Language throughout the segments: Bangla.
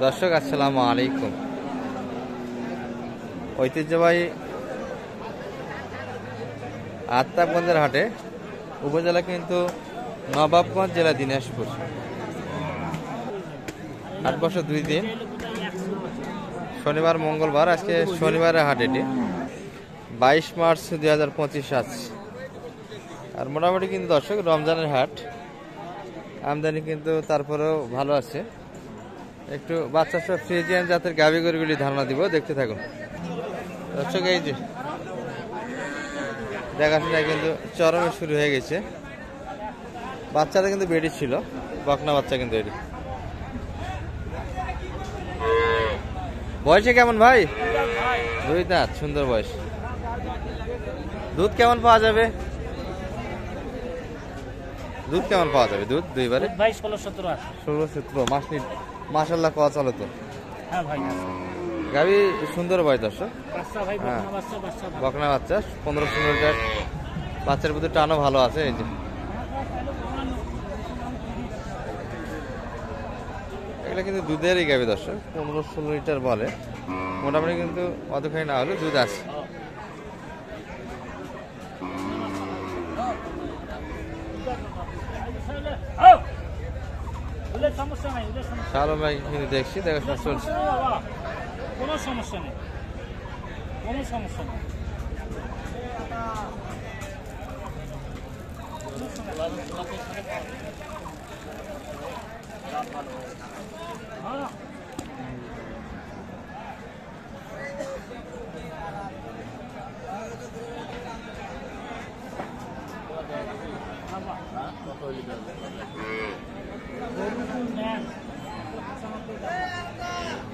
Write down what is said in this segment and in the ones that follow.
দর্শক আসসালামু আলাইকুম। ঐতিহ্যবাহী আত্মাগঞ্জের হাটে, উপজেলা কিন্তু নবাবগঞ্জ, জেলা দিনাজপুর। 8 বছর 2 দিন, শনিবার মঙ্গলবার। আজকে শনিবারের হাট, এটি 22 মার্চ 2025 আজ। আর মোটামুটি কিন্তু দর্শক রমজানের হাট, আমদানি কিন্তু তারপরেও ভালো আছে। একটু বাচ্চা সব ফ্রিজিয়ান জাতের গাভী গরুগুলি ধারণা দিব, দেখতে থাকুন দর্শক। এই যে দেখাশোনা কিন্তু চরমে শুরু হয়ে গেছে। বাচ্চাটা কিন্তু বেডি ছিল, বকনা বাচ্চা কিন্তু এটি। বয়সে কেমন ভাই? 2 দাঁত, সুন্দর বয়স। দুধ কেমন পাওয়া যাবে? দুধ কেমন পাওয়া যাবে? দুধ দুইবারে 16-17 মাস। মাশাআল্লাহ কোয়া চলে তো। হ্যাঁ ভাই, গাভী সুন্দর বয়স দর্শক। হ্যাঁ, বকনা বাচ্চা 15-16 লিটার। বাচ্চার প্রতি টানও ভালো আছে। এই যে এগুলো কিন্তু দুধেরই গাভী দর্শক, 15-16 লিটার বলে। মোটামুটি কিন্তু অতখানি না হলে দুধ আছে। শালো ভাই কিন্তু দেখছি, দেখাশোনা চলছে। কোনো সমস্যা নেই, কোনো সমস্যা নেই।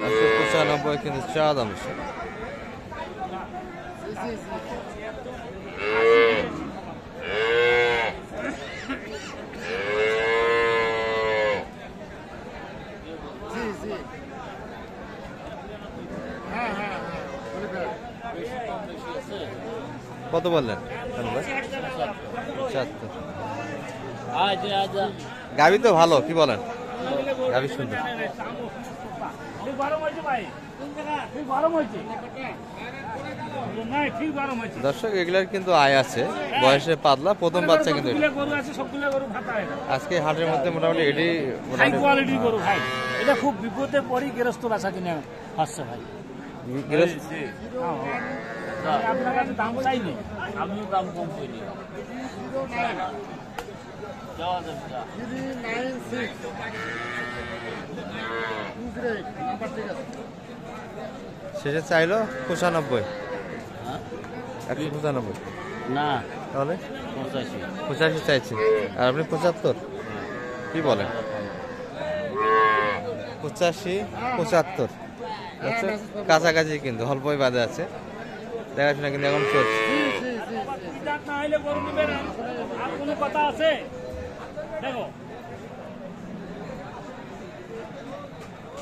আজকে 95 কিন্তু চা দাম। কত বললেন? 75। গাভী তো ভালো, কি বলেন? গাভী সুন্দর। দর্শক এগুলার কিন্তু আয় আছে, বয়সে পাতলা, প্রথম বাচ্চা কিন্তু। আজকে হাটের মধ্যে মোটামুটি এটি গরু ভাই, এটা খুব বিপদে পড়ি গৃহস্থ বাসা কিনে আসছে ভাই। আপনার কাছে দাম চাইনি, আমিও দাম কম করি। শেষে চাইলো 95। 195 না, তাহলে 85 চাইছে। আর আপনি 75 কি বলেন? 85-75 কাছাকাছি, কিন্তু অল্পই বাদে আছে। দেখাশোনা কিন্তু এখন চলছে। কথা আছে দেখো,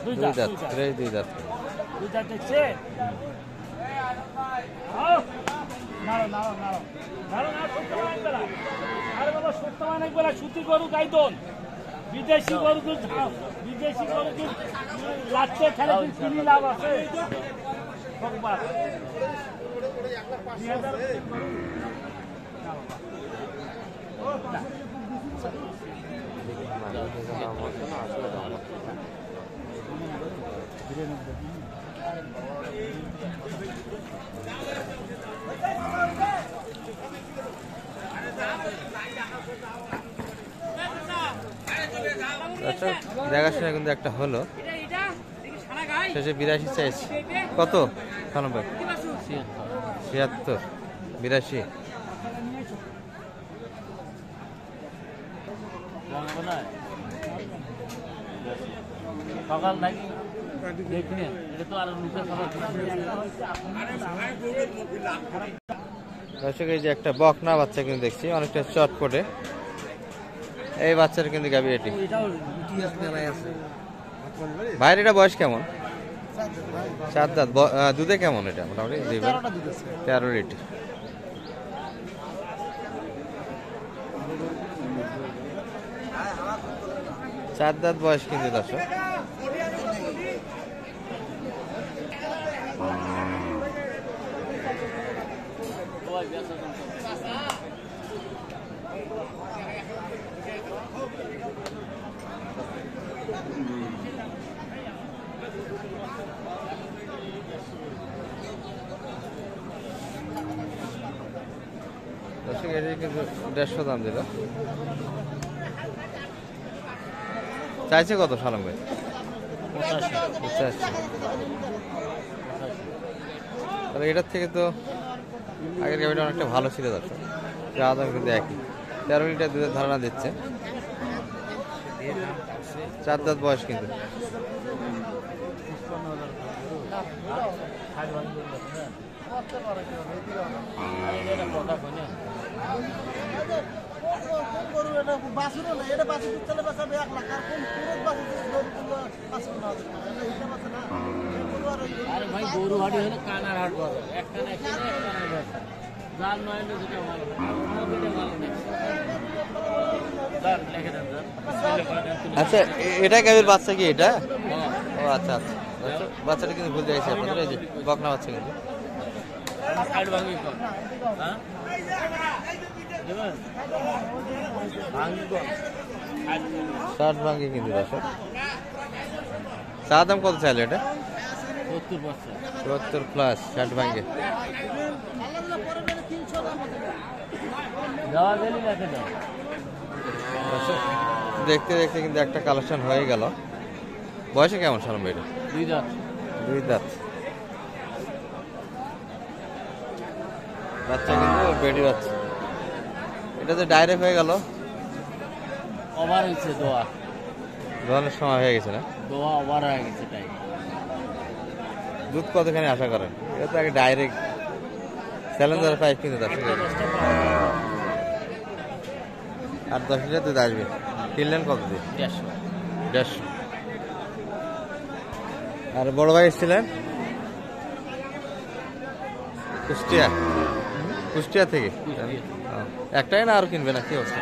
2 দাঁত দেখছে। আরে বাবা, সত্যমান একবেলা সুতি গরু গাইদন, বিদেশি গরু দুধ, বিদেশি গরু দুধ লাগছে, খেলে কিনি লাভ আছে। দেখাশোনা কিন্তু একটা হলো, শেষে 82 চাইছে। কত? 96, 76, 82। সকাল নাকি দেখলে এটা তো আর দর্শক এই যে একটা বকনা বাচ্চা কিন্তু দেখছি, অনেকটা চটপটে। এই বাচ্চার কিন্তু গাভী এটি। ভাইয়ের এটা বয়স কেমন? 7 দাঁত। দুধে কেমন এটা? মোটামুটি 13 লিটার। 4 দাঁত বয়স কিন্তু দর্শক। দর্শক এটি কিন্তু 150 দাম দিল। চাইছে কত সালাম ভাই? 85। তাহলে এটার থেকে তো আগের গাড়িটা অনেকটা ভালো ছিল দর্শক। যা দাম কিন্তু একই। 13 লিটার দুধের ধারণা দিচ্ছে। 4 দাঁত বয়স কিন্তু। গরু হাটি হলে কানার হাট বাজার, এক কানা কিনে এক কানা বেচে। যার নয় হলে যেটা ভালো না, ওইটা ভালো না। স্যার লিখে দেন স্যার। আচ্ছা এটা গাভীর বাচ্চা কি এটা? ও আচ্ছা আচ্ছা। বাচ্চাটা কিন্তু ভুল যাইছে আপনাদের, এই যে বকনা বাচ্চা কিন্তু। সাইড ভাঙি কর, হ্যাঁ দেবেন ভাঙি কর, 60 ভাঙি কিন্তু দর্শক। চা দাম কত চাইলো এটা? 70%। 70 প্লাস 60 ভাঙি। দেওয়া গেলি রেখে দাও। দর্শক দেখতে দেখতে কিন্তু একটা কালেকশন হয়ে গেল। বয়সে কেমন সালাম ভাই এটা? 2 দাঁত। 2 দাঁত। বাচ্চা কিন্তু বেডি বাচ্চা। এটা তো ডাইরেক্ট হয়ে গেল। ওভার হয়েছে দোয়া, দোয়ানোর সময় হয়ে গেছে না? দোয়া ওভার হয়ে গেছে তাই। দুধ কতখানি আশা করেন? এটা তো আগে ডাইরেক্ট স্যালেন্ডার পাইপ কিন্তু দর্শক। 8-10 লিটার দুধ আসবে। কিনলেন কত দিয়ে? 150। আর বড় ভাই এসেছিলেন কুষ্টিয়া থেকে? একটাই না আরো কিনবে না কি অবস্থা?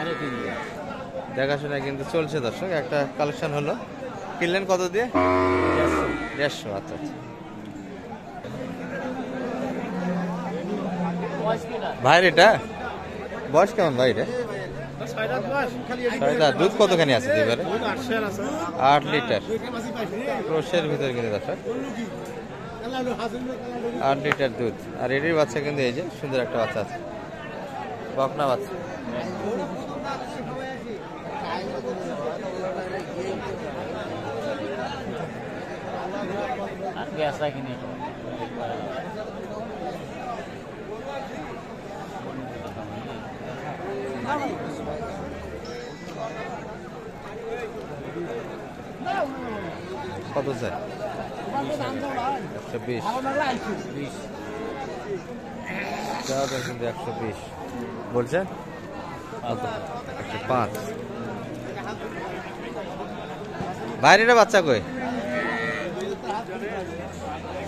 দেখাশোনা কিন্তু চলছে দর্শক। একটা কালেকশন হলো। কিনলেন কত দিয়ে? 150। আচ্ছা আচ্ছা। ভাইয়ের এটা বয়স কেমন ভাই? এটা 6 দাঁত। দুধ কতখানি আছে এবারে? 8 লিটার। ক্রোশের ভিতরে কিন্তু দর্শক 8 লিটার দুধ। আর এটির বাচ্চা কিন্তু এই যে সুন্দর একটা বাচ্চা আছে, বকনা বাচ্চা। কত চাই? 120। কিন্তু 120 বলছেন? 105। বাইরেটা বাচ্চা কই?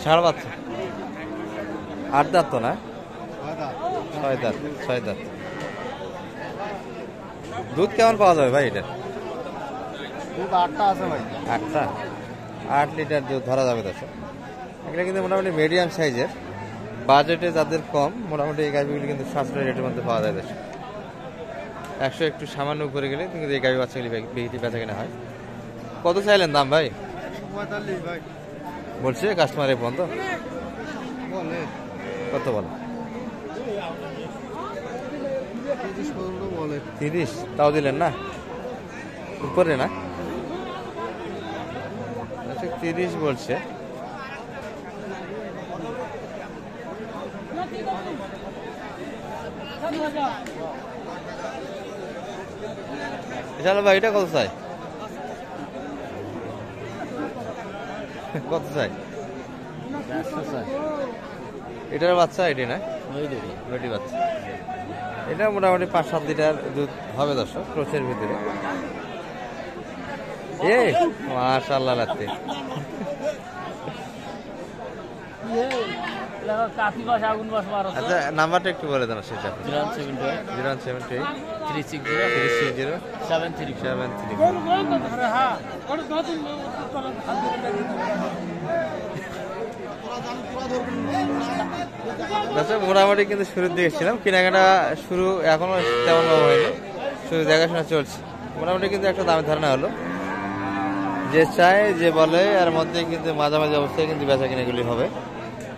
ষাঁড় বাচ্চা। 8 দাঁত তো না? 6 দাঁত। দুধ কেমন পাওয়া যাবে ভাই এটা? দুধ 8টা আছে ভাই। 8টা? 8 লিটার দুধ ধরা যাবে দর্শক। এগুলো কিন্তু মোটামুটি মিডিয়াম সাইজের। বাজেটে যাদের কম, মোটামুটি এই গাভিগুলি কিন্তু সাশ্রয় রেটের মধ্যে পাওয়া যায় দর্শক। 100 একটু সামান্য উপরে গেলে কিন্তু এই গাভি বাচ্চাগুলি বিক্রি বেচা কেনা হয়। কত চাইলেন দাম ভাই? 45 ভাই বলছে কাস্টমার এ পর্যন্ত? কত বলে? 30। তাও দিলেন না? উপরে না? 30 বলছে। ভাই এটা কত চাই? কত চাই? এটার বাচ্চা এটি না? বেটি বাচ্চা। এটা মোটামুটি 5-7 লিটার দুধ হবে দর্শক, ক্রোশের ভিতরে। এই মাশাআল্লাহ লাগতে। আচ্ছা নাম্বারটা একটু বলে দেন। সেটা 078 078 360 73 73। আচ্ছা, মোটামুটি কিন্তু শুরুর দিকে ছিলাম, কেনাকাটা শুরু এখনো তেমন হয়নি, শুরু দেখাশোনা চলছে। মোটামুটি কিন্তু একটা দামের ধারণা হলো, যে চায় যে বলে এর মধ্যে কিন্তু মাঝামাঝি অবস্থায় কিন্তু বেচা কিনাগুলি হবে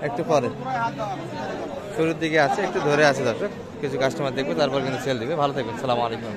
একটু পরে। শুরুর দিকে আছে, একটু ধরে আছে দর্শক, কিছু কাস্টমার দেখবে, তারপর কিন্তু সেল দিবে। ভালো থাকবেন, সালাম আলাইকুম।